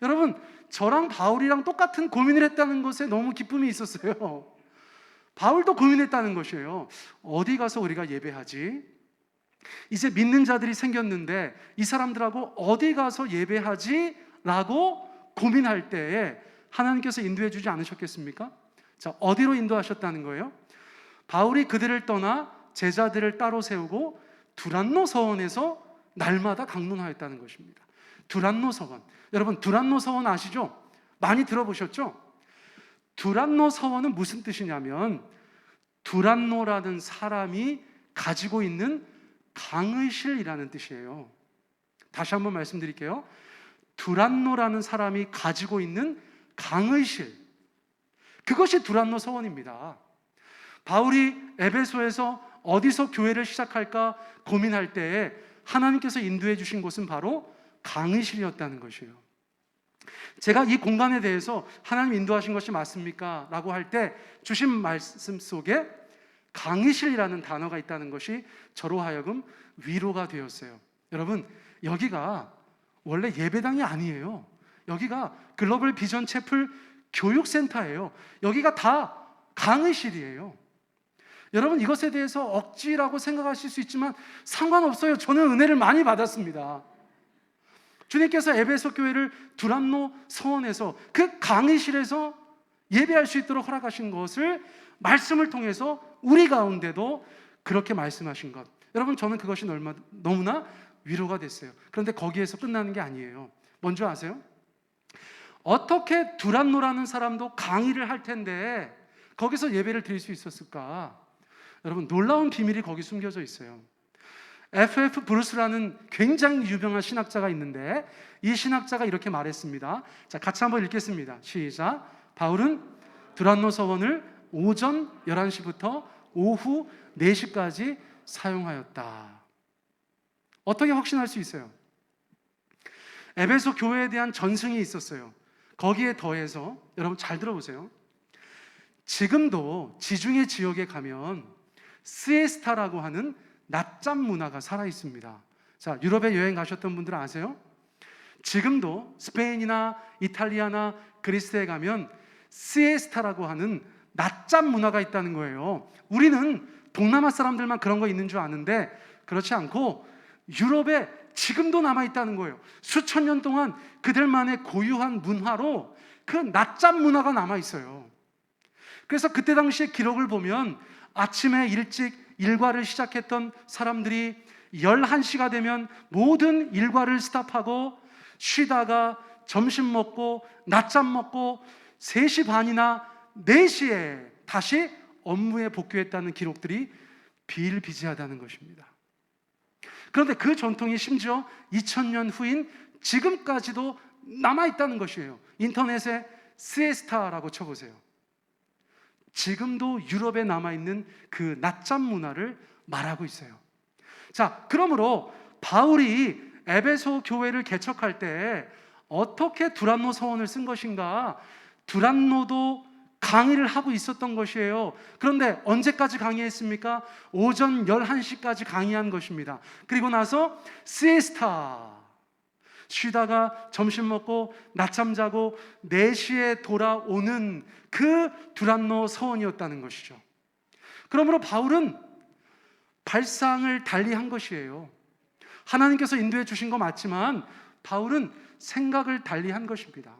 S1: 여러분, 저랑 바울이랑 똑같은 고민을 했다는 것에 너무 기쁨이 있었어요. 바울도 고민했다는 것이에요. 어디 가서 우리가 예배하지? 이제 믿는 자들이 생겼는데 이 사람들하고 어디 가서 예배하지? 라고 고민할 때에 하나님께서 인도해 주지 않으셨겠습니까? 자, 어디로 인도하셨다는 거예요? 바울이 그들을 떠나 제자들을 따로 세우고 두란노 서원에서 날마다 강론하였다는 것입니다. 두란노 서원. 여러분, 두란노 서원 아시죠? 많이 들어보셨죠? 두란노 서원은 무슨 뜻이냐면 두란노라는 사람이 가지고 있는 강의실이라는 뜻이에요. 다시 한번 말씀드릴게요. 두란노라는 사람이 가지고 있는 강의실, 그것이 두란노 서원입니다. 바울이 에베소에서 어디서 교회를 시작할까 고민할 때에 하나님께서 인도해 주신 곳은 바로 강의실이었다는 것이에요. 제가 이 공간에 대해서 하나님 인도하신 것이 맞습니까? 라고 할 때 주신 말씀 속에 강의실이라는 단어가 있다는 것이 저로 하여금 위로가 되었어요. 여러분, 여기가 원래 예배당이 아니에요. 여기가 글로벌 비전 채플 교육센터예요. 여기가 다 강의실이에요. 여러분, 이것에 대해서 억지라고 생각하실 수 있지만 상관없어요. 저는 은혜를 많이 받았습니다. 주님께서 에베소 교회를 두란노 서원에서 그 강의실에서 예배할 수 있도록 허락하신 것을 말씀을 통해서 우리 가운데도 그렇게 말씀하신 것, 여러분, 저는 그것이 너무나 위로가 됐어요. 그런데 거기에서 끝나는 게 아니에요. 뭔지 아세요? 어떻게 두란노라는 사람도 강의를 할 텐데 거기서 예배를 드릴 수 있었을까? 여러분, 놀라운 비밀이 거기 숨겨져 있어요. F.F. 브루스라는 굉장히 유명한 신학자가 있는데 이 신학자가 이렇게 말했습니다. 자, 같이 한번 읽겠습니다. 시작. 바울은 두란노 서원을 오전 11시부터 오후 4시까지 사용하였다. 어떻게 확신할 수 있어요? 에베소 교회에 대한 전승이 있었어요. 거기에 더해서 여러분 잘 들어보세요. 지금도 지중해 지역에 가면 시에스타라고 하는 낮잠 문화가 살아 있습니다. 자, 유럽에 여행 가셨던 분들은 아세요? 지금도 스페인이나 이탈리아나 그리스에 가면 시에스타라고 하는 낮잠 문화가 있다는 거예요. 우리는 동남아 사람들만 그런 거 있는 줄 아는데 그렇지 않고 유럽에 지금도 남아있다는 거예요. 수천 년 동안 그들만의 고유한 문화로 그 낮잠 문화가 남아있어요. 그래서 그때 당시의 기록을 보면 아침에 일찍 일과를 시작했던 사람들이 11시가 되면 모든 일과를 스탑하고 쉬다가 점심 먹고 낮잠 먹고 3시 반이나 4시에 다시 업무에 복귀했다는 기록들이 비일비재하다는 것입니다. 그런데 그 전통이 심지어 2000년 후인 지금까지도 남아있다는 것이에요. 인터넷에 시에스타라고 쳐보세요. 지금도 유럽에 남아있는 그 낮잠 문화를 말하고 있어요. 자, 그러므로 바울이 에베소 교회를 개척할 때 어떻게 두란노 서원을 쓴 것인가? 두란노도 강의를 하고 있었던 것이에요. 그런데 언제까지 강의했습니까? 오전 11시까지 강의한 것입니다. 그리고 나서 시에스타, 쉬다가 점심 먹고 낮잠 자고 4시에 돌아오는 그 두란노 서원이었다는 것이죠. 그러므로 바울은 발상을 달리한 것이에요. 하나님께서 인도해 주신 거 맞지만 바울은 생각을 달리한 것입니다.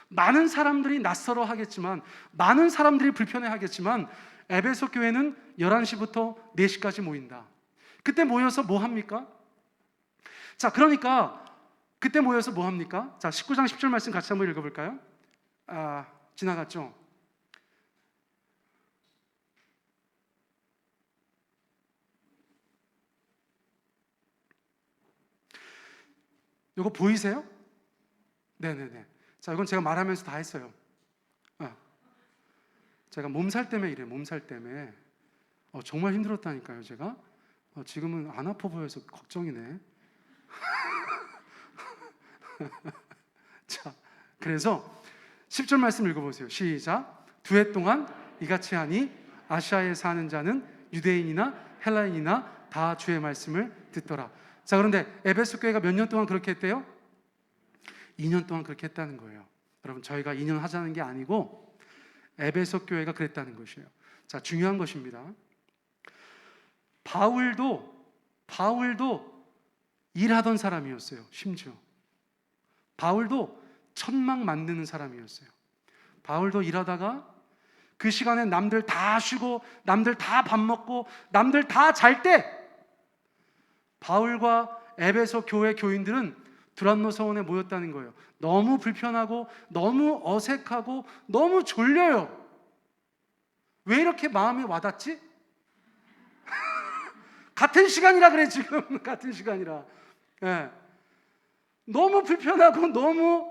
S1: 많은 사람들이 낯설어 하겠지만, 많은 사람들이 불편해 하겠지만 에베소 교회는 11시부터 4시까지 모인다. 그때 모여서 뭐 합니까? 자, 그러니까 그때 모여서 뭐 합니까? 자, 19장 10절 말씀 같이 한번 읽어볼까요? 지나갔죠? 이거 보이세요? 네네네. 자, 이건 제가 말하면서 다 했어요. 제가 몸살 때문에 이래요. 몸살 때문에. 정말 힘들었다니까요, 제가. 지금은 안 아파 보여서 걱정이네. 자, 그래서 10절 말씀 읽어보세요. 시작. 2해 동안 이같이 하니 아시아에 사는 자는 유대인이나 헬라인이나 다 주의 말씀을 듣더라. 자, 그런데 에베소 교회가 몇 년 동안 그렇게 했대요? 2년 동안 그렇게 했다는 거예요. 여러분, 저희가 2년 하자는 게 아니고 에베소 교회가 그랬다는 것이에요. 자, 중요한 것입니다. 바울도 일하던 사람이었어요. 심지어 바울도 천막 만드는 사람이었어요. 바울도 일하다가 그 시간에 남들 다 쉬고 남들 다 밥 먹고 남들 다 잘 때 바울과 에베소 교회 교인들은 두란노 서원에 모였다는 거예요. 너무 불편하고 너무 어색하고 너무 졸려요. 왜 이렇게 마음이 와닿지? 같은 시간이라 그래, 지금. 같은 시간이라. 예. 너무 불편하고 너무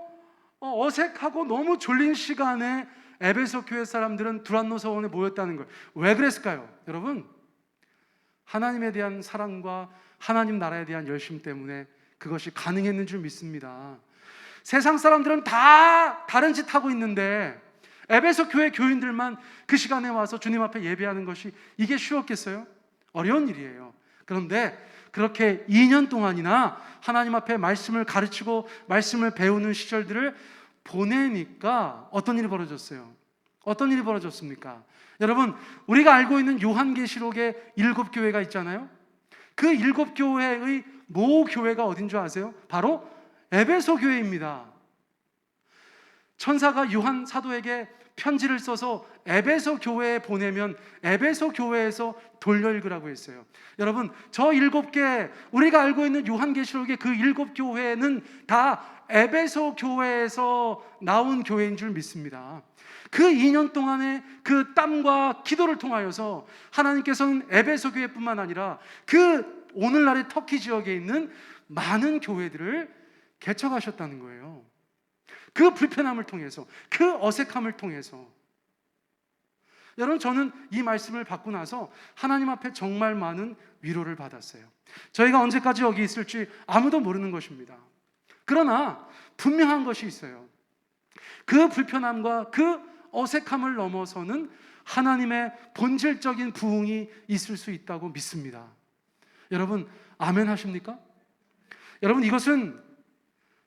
S1: 어색하고 너무 졸린 시간에 에베소 교회 사람들은 두란노 서원에 모였다는 거예요. 왜 그랬을까요? 여러분, 하나님에 대한 사랑과 하나님 나라에 대한 열심 때문에 그것이 가능했는 줄 믿습니다. 세상 사람들은 다 다른 짓 하고 있는데 에베소 교회 교인들만 그 시간에 와서 주님 앞에 예배하는 것이 이게 쉬웠겠어요? 어려운 일이에요. 그런데 그렇게 2년 동안이나 하나님 앞에 말씀을 가르치고 말씀을 배우는 시절들을 보내니까 어떤 일이 벌어졌어요? 어떤 일이 벌어졌습니까? 여러분, 우리가 알고 있는 요한계시록의 7교회가 있잖아요. 그 7교회의 모 교회가 어딘 줄 아세요? 바로 에베소 교회입니다. 천사가 요한 사도에게 편지를 써서 에베소 교회에 보내면 에베소 교회에서 돌려 읽으라고 했어요. 여러분, 저 7개, 우리가 알고 있는 요한계시록의 그 7교회는 다 에베소 교회에서 나온 교회인 줄 믿습니다. 그 2년 동안의 그 땀과 기도를 통하여서 하나님께서는 에베소 교회뿐만 아니라 그 오늘날의 터키 지역에 있는 많은 교회들을 개척하셨다는 거예요. 그 불편함을 통해서, 그 어색함을 통해서. 여러분, 저는 이 말씀을 받고 나서 하나님 앞에 정말 많은 위로를 받았어요. 저희가 언제까지 여기 있을지 아무도 모르는 것입니다. 그러나 분명한 것이 있어요. 그 불편함과 그 어색함을 넘어서는 하나님의 본질적인 부흥이 있을 수 있다고 믿습니다. 여러분, 아멘 하십니까? 여러분, 이것은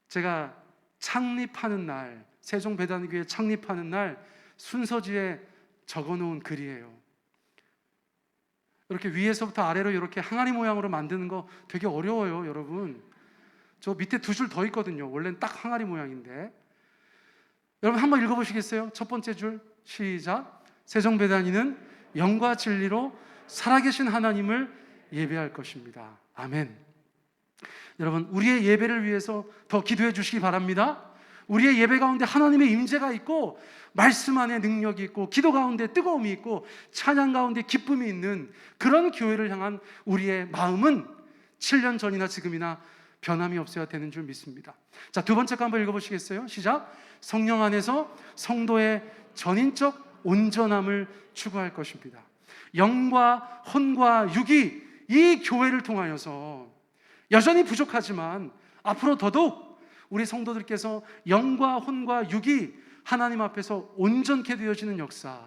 S1: 제가 창립하는 날, 세종배단교회 창립하는 날 순서지에 적어놓은 글이에요. 이렇게 위에서부터 아래로 이렇게 항아리 모양으로 만드는 거 되게 어려워요, 여러분. 저 밑에 2줄 더 있거든요. 원래는 딱 항아리 모양인데. 여러분, 한번 읽어보시겠어요? 첫 번째 줄, 시작. 세종배단위는 영과 진리로 살아계신 하나님을 예배할 것입니다. 아멘. 여러분, 우리의 예배를 위해서 더 기도해 주시기 바랍니다. 우리의 예배 가운데 하나님의 임재가 있고 말씀 안에 능력이 있고 기도 가운데 뜨거움이 있고 찬양 가운데 기쁨이 있는 그런 교회를 향한 우리의 마음은 7년 전이나 지금이나 변함이 없어야 되는 줄 믿습니다. 자, 두 번째 거 한번 읽어보시겠어요? 시작. 성령 안에서 성도의 전인적 온전함을 추구할 것입니다. 영과 혼과 육이 이 교회를 통하여서 여전히 부족하지만 앞으로 더더욱 우리 성도들께서 영과 혼과 육이 하나님 앞에서 온전케 되어지는 역사,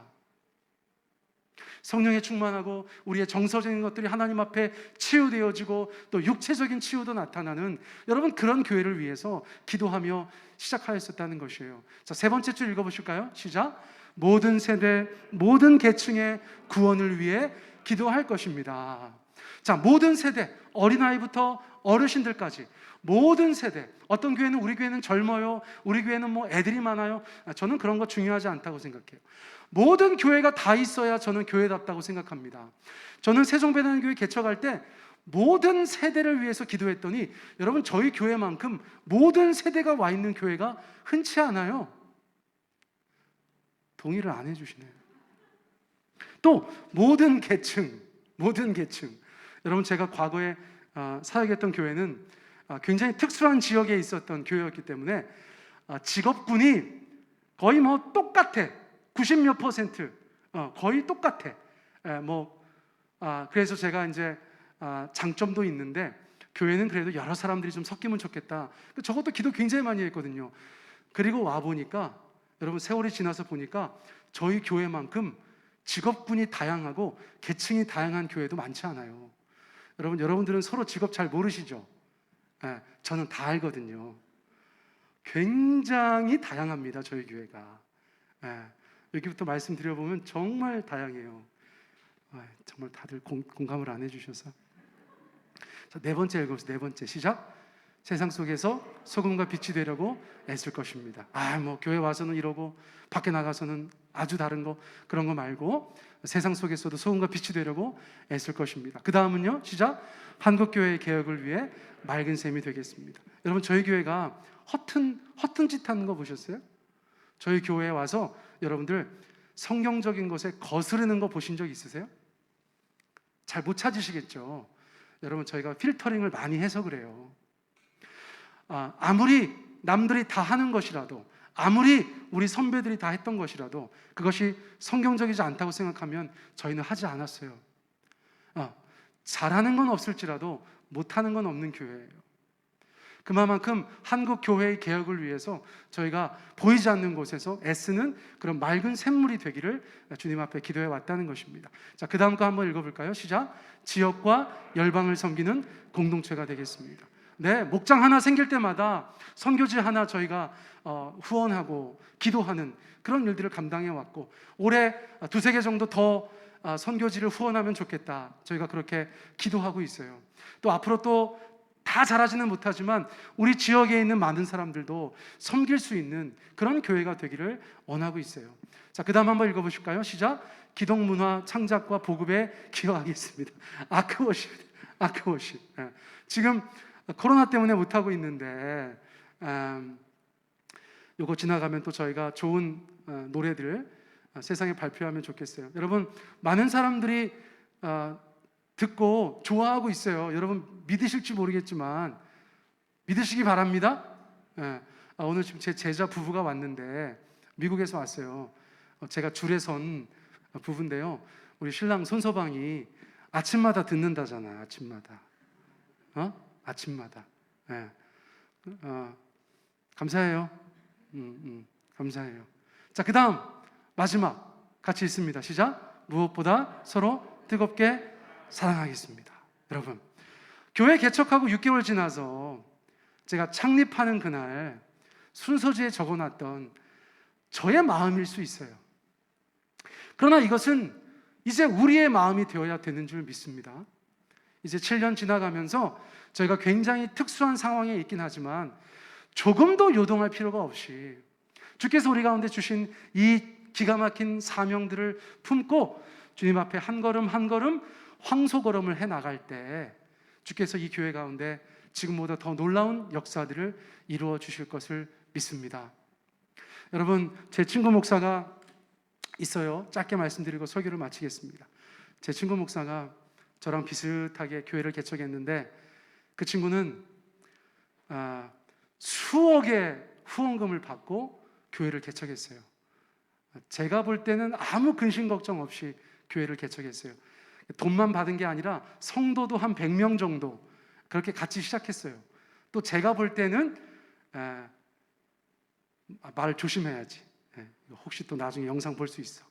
S1: 성령에 충만하고 우리의 정서적인 것들이 하나님 앞에 치유되어지고 또 육체적인 치유도 나타나는 여러분 그런 교회를 위해서 기도하며 시작하였었다는 것이에요. 자, 세 번째 줄 읽어보실까요? 시작. 모든 세대, 모든 계층의 구원을 위해 기도할 것입니다. 자, 모든 세대, 어린아이부터 어르신들까지 모든 세대. 어떤 교회는 우리 교회는 젊어요, 우리 교회는 뭐 애들이 많아요. 저는 그런 거 중요하지 않다고 생각해요. 모든 교회가 다 있어야 저는 교회답다고 생각합니다. 저는 세종배단교회 개척할 때 모든 세대를 위해서 기도했더니 여러분, 저희 교회만큼 모든 세대가 와 있는 교회가 흔치 않아요. 동의를 안 해주시네요. 또 모든 계층. 여러분, 제가 과거에 사역했던 교회는 굉장히 특수한 지역에 있었던 교회였기 때문에 직업군이 거의 뭐 똑같아. 90몇 %, 거의 똑같아. 그래서 제가 이제 장점도 있는데 교회는 그래도 여러 사람들이 좀 섞이면 좋겠다. 저것도 기도 굉장히 많이 했거든요. 그리고 와 보니까 여러분, 세월이 지나서 보니까 저희 교회만큼 직업군이 다양하고 계층이 다양한 교회도 많지 않아요. 여러분들은 서로 직업 잘 모르시죠? 예, 저는 다 알거든요. 굉장히 다양합니다, 저희 교회가. 예, 여기부터 말씀드려보면 정말 다양해요. 정말 다들 공감을 안 해주셔서. 자, 네 번째 읽어보세요. 네 번째 시작. 세상 속에서 소금과 빛이 되려고 애쓸 것입니다. 뭐 교회 와서는 이러고 밖에 나가서는 아주 다른 거, 그런 거 말고 세상 속에서도 소금과 빛이 되려고 애쓸 것입니다. 그 다음은요, 시작. 한국교회의 개혁을 위해 맑은 샘이 되겠습니다. 여러분, 저희 교회가 허튼 짓 하는 거 보셨어요? 저희 교회에 와서 여러분들 성경적인 것에 거스르는 거 보신 적 있으세요? 잘 못 찾으시겠죠. 여러분, 저희가 필터링을 많이 해서 그래요. 아무리 남들이 다 하는 것이라도, 아무리 우리 선배들이 다 했던 것이라도 그것이 성경적이지 않다고 생각하면 저희는 하지 않았어요. 잘하는 건 없을지라도 못하는 건 없는 교회예요. 그만큼 한국 교회의 개혁을 위해서 저희가 보이지 않는 곳에서 애쓰는 그런 맑은 샘물이 되기를 주님 앞에 기도해 왔다는 것입니다. 자, 그 다음 거 한번 읽어볼까요? 시작. 지역과 열방을 섬기는 공동체가 되겠습니다. 네, 목장 하나 생길 때마다 선교지 하나 저희가 후원하고 기도하는 그런 일들을 감당해 왔고, 올해 두세 개 정도 더 선교지를 후원하면 좋겠다, 저희가 그렇게 기도하고 있어요. 또 앞으로 또 다 잘하지는 못하지만 우리 지역에 있는 많은 사람들도 섬길 수 있는 그런 교회가 되기를 원하고 있어요. 자, 그 다음 한번 읽어보실까요? 시작. 기독문화 창작과 보급에 기여하겠습니다. 아크워십. 지금 코로나 때문에 못하고 있는데 요거 지나가면 또 저희가 좋은 노래들 세상에 발표하면 좋겠어요. 여러분, 많은 사람들이 듣고 좋아하고 있어요. 여러분 믿으실지 모르겠지만 믿으시기 바랍니다. 오늘 지금 제 제자 부부가 왔는데 미국에서 왔어요. 제가 줄에 선 부부인데요. 우리 신랑 손서방이 아침마다 듣는다잖아요. 아침마다. 감사해요. 감사해요. 자, 그 다음 마지막 같이 읽습니다. 시작. 무엇보다 서로 뜨겁게 사랑하겠습니다. 여러분, 교회 개척하고 6개월 지나서 제가 창립하는 그날 순서지에 적어놨던 저의 마음일 수 있어요. 그러나 이것은 이제 우리의 마음이 되어야 되는 줄 믿습니다. 이제 7년 지나가면서 저희가 굉장히 특수한 상황에 있긴 하지만 조금 더 요동할 필요가 없이 주께서 우리 가운데 주신 이 기가 막힌 사명들을 품고 주님 앞에 한 걸음 한 걸음 황소걸음을 해나갈 때 주께서 이 교회 가운데 지금보다 더 놀라운 역사들을 이루어 주실 것을 믿습니다. 여러분, 제 친구 목사가 있어요. 짧게 말씀드리고 설교를 마치겠습니다. 제 친구 목사가 저랑 비슷하게 교회를 개척했는데 그 친구는 수억의 후원금을 받고 교회를 개척했어요. 제가 볼 때는 아무 근심 걱정 없이 교회를 개척했어요. 돈만 받은 게 아니라 성도도 한 100명 정도 그렇게 같이 시작했어요. 또 제가 볼 때는 말 조심해야지. 혹시 또 나중에 영상 볼 수 있어.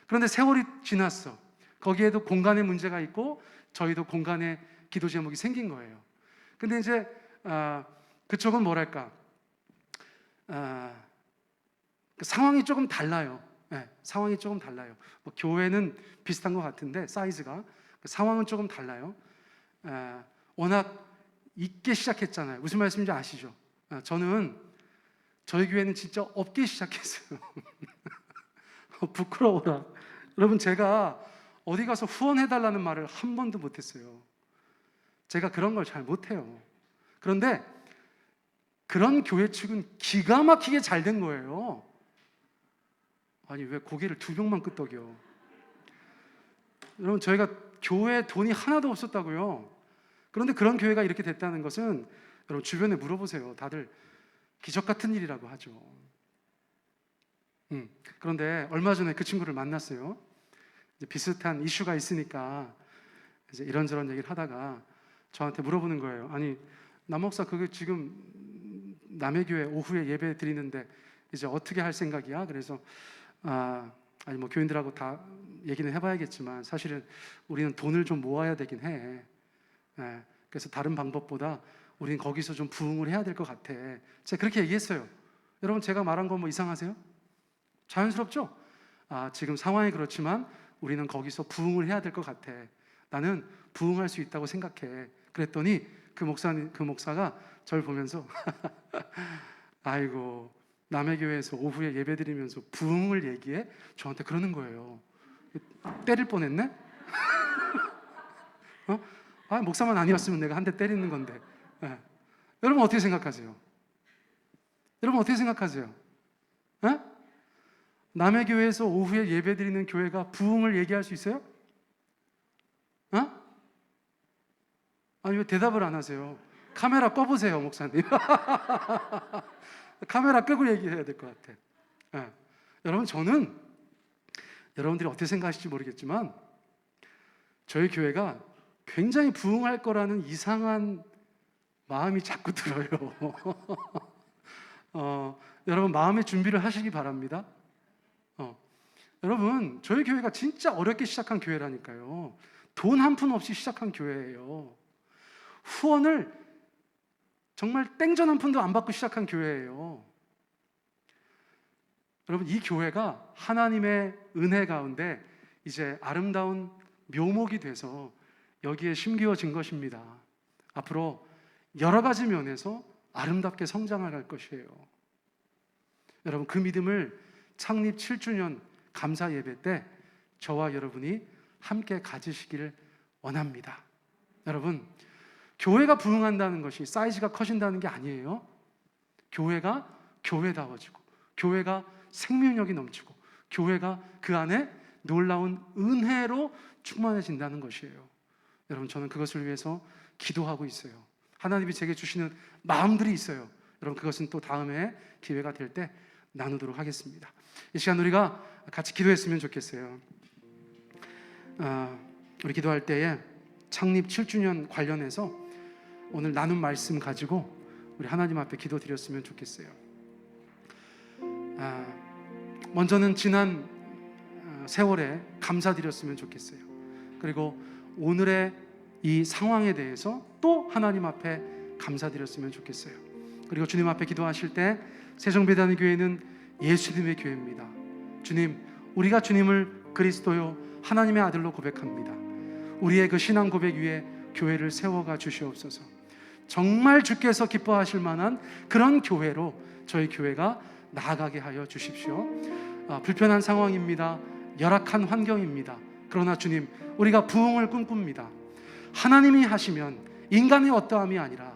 S1: 그런데 세월이 지났어. 거기에도 공간의 문제가 있고 저희도 공간에 기도 제목이 생긴 거예요. 근데 이제 그쪽은 뭐랄까 상황이 조금 달라요. 상황이 조금 달라요. 뭐 교회는 비슷한 것 같은데 사이즈가 상황은 조금 달라요. 워낙 있게 시작했잖아요. 무슨 말씀인지 아시죠? 저는 저희 교회는 진짜 없게 시작했어요. 부끄러워라. 여러분, 제가 어디 가서 후원해달라는 말을 한 번도 못했어요. 제가 그런 걸 잘 못해요. 그런데 그런 교회 측은 기가 막히게 잘 된 거예요. 아니, 왜 고개를 두 병만 끄덕여? 여러분, 저희가 교회에 돈이 하나도 없었다고요. 그런데 그런 교회가 이렇게 됐다는 것은 여러분 주변에 물어보세요. 다들 기적 같은 일이라고 하죠. 그런데 얼마 전에 그 친구를 만났어요. 이제 비슷한 이슈가 있으니까 이제 이런저런 얘기를 하다가 저한테 물어보는 거예요. 아니, 남 목사 그게 지금 남의 교회 오후에 예배 드리는데 이제 어떻게 할 생각이야? 그래서 아니 뭐 교인들하고 다 얘기는 해봐야겠지만 사실은 우리는 돈을 좀 모아야 되긴 해. 예, 그래서 다른 방법보다 우리는 거기서 좀 부흥을 해야 될 것 같아. 제가 그렇게 얘기했어요. 여러분 제가 말한 거 뭐 이상하세요? 자연스럽죠? 지금 상황이 그렇지만 우리는 거기서 부흥을 해야 될 것 같아. 나는 부흥할 수 있다고 생각해. 그랬더니 그 목사가 저를 보면서 아이고 남의 교회에서 오후에 예배 드리면서 부흥을 얘기해? 저한테 그러는 거예요. 때릴 뻔했네? 목사만 아니었으면 내가 한 대 때리는 건데. 예. 여러분 어떻게 생각하세요? 여러분 어떻게 생각하세요? 예? 남의 교회에서 오후에 예배 드리는 교회가 부흥을 얘기할 수 있어요? 아니 왜 대답을 안 하세요? 카메라 꺼보세요, 목사님. 카메라 끄고 얘기해야 될 것 같아. 예. 여러분 저는 여러분들이 어떻게 생각하실지 모르겠지만 저희 교회가 굉장히 부흥할 거라는 이상한 마음이 자꾸 들어요. 여러분 마음의 준비를 하시기 바랍니다. 여러분 저희 교회가 진짜 어렵게 시작한 교회라니까요. 돈 한 푼 없이 시작한 교회예요. 후원을 정말 땡전 한 푼도 안 받고 시작한 교회예요. 여러분 이 교회가 하나님의 은혜 가운데 이제 아름다운 묘목이 돼서 여기에 심기어진 것입니다. 앞으로 여러 가지 면에서 아름답게 성장할 것이에요. 여러분 그 믿음을 창립 7주년 감사 예배 때 저와 여러분이 함께 가지시기를 원합니다. 여러분 교회가 부흥한다는 것이 사이즈가 커진다는 게 아니에요. 교회가 교회다워지고 교회가 생명력이 넘치고 교회가 그 안에 놀라운 은혜로 충만해진다는 것이에요. 여러분 저는 그것을 위해서 기도하고 있어요. 하나님이 제게 주시는 마음들이 있어요. 여러분 그것은 또 다음에 기회가 될 때 나누도록 하겠습니다. 이 시간 우리가 같이 기도했으면 좋겠어요. 우리 기도할 때에 창립 7주년 관련해서 오늘 나눈 말씀 가지고 우리 하나님 앞에 기도드렸으면 좋겠어요. 먼저는 지난 세월에 감사드렸으면 좋겠어요. 그리고 오늘의 이 상황에 대해서 또 하나님 앞에 감사드렸으면 좋겠어요. 그리고 주님 앞에 기도하실 때 세종배단교회는 예수님의 교회입니다. 주님, 우리가 주님을 그리스도요 하나님의 아들로 고백합니다. 우리의 그 신앙 고백 위에 교회를 세워가 주시옵소서. 정말 주께서 기뻐하실 만한 그런 교회로 저희 교회가 나아가게 하여 주십시오. 불편한 상황입니다. 열악한 환경입니다. 그러나 주님, 우리가 부흥을 꿈꿉니다. 하나님이 하시면 인간의 어떠함이 아니라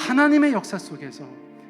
S1: 하나님의 역사 속에서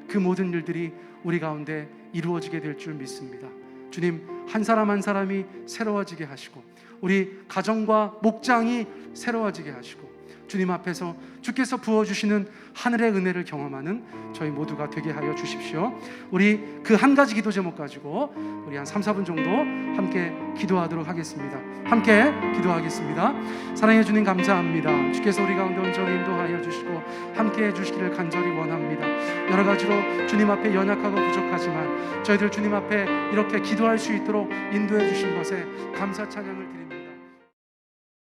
S1: 그 모든 일들이 우리 가운데 이루어지게 될 줄 믿습니다. 주님, 한 사람 한 사람이 새로워지게 하시고 우리 가정과 목장이 새로워지게 하시고 주님 앞에서 주께서 부어주시는 하늘의 은혜를 경험하는 저희 모두가 되게 하여 주십시오. 우리 그 한 가지 기도 제목 가지고 우리 한 3, 4분 정도 함께 기도하도록 하겠습니다. 함께 기도하겠습니다. 사랑해 주님 감사합니다. 주께서 우리 가운데 온전히 인도하여 주시고 함께 해주시기를 간절히 원합니다. 여러 가지로 주님 앞에 연약하고 부족하지만 저희들 주님 앞에 이렇게 기도할 수 있도록 인도해 주신 것에 감사 찬양을 드립니다.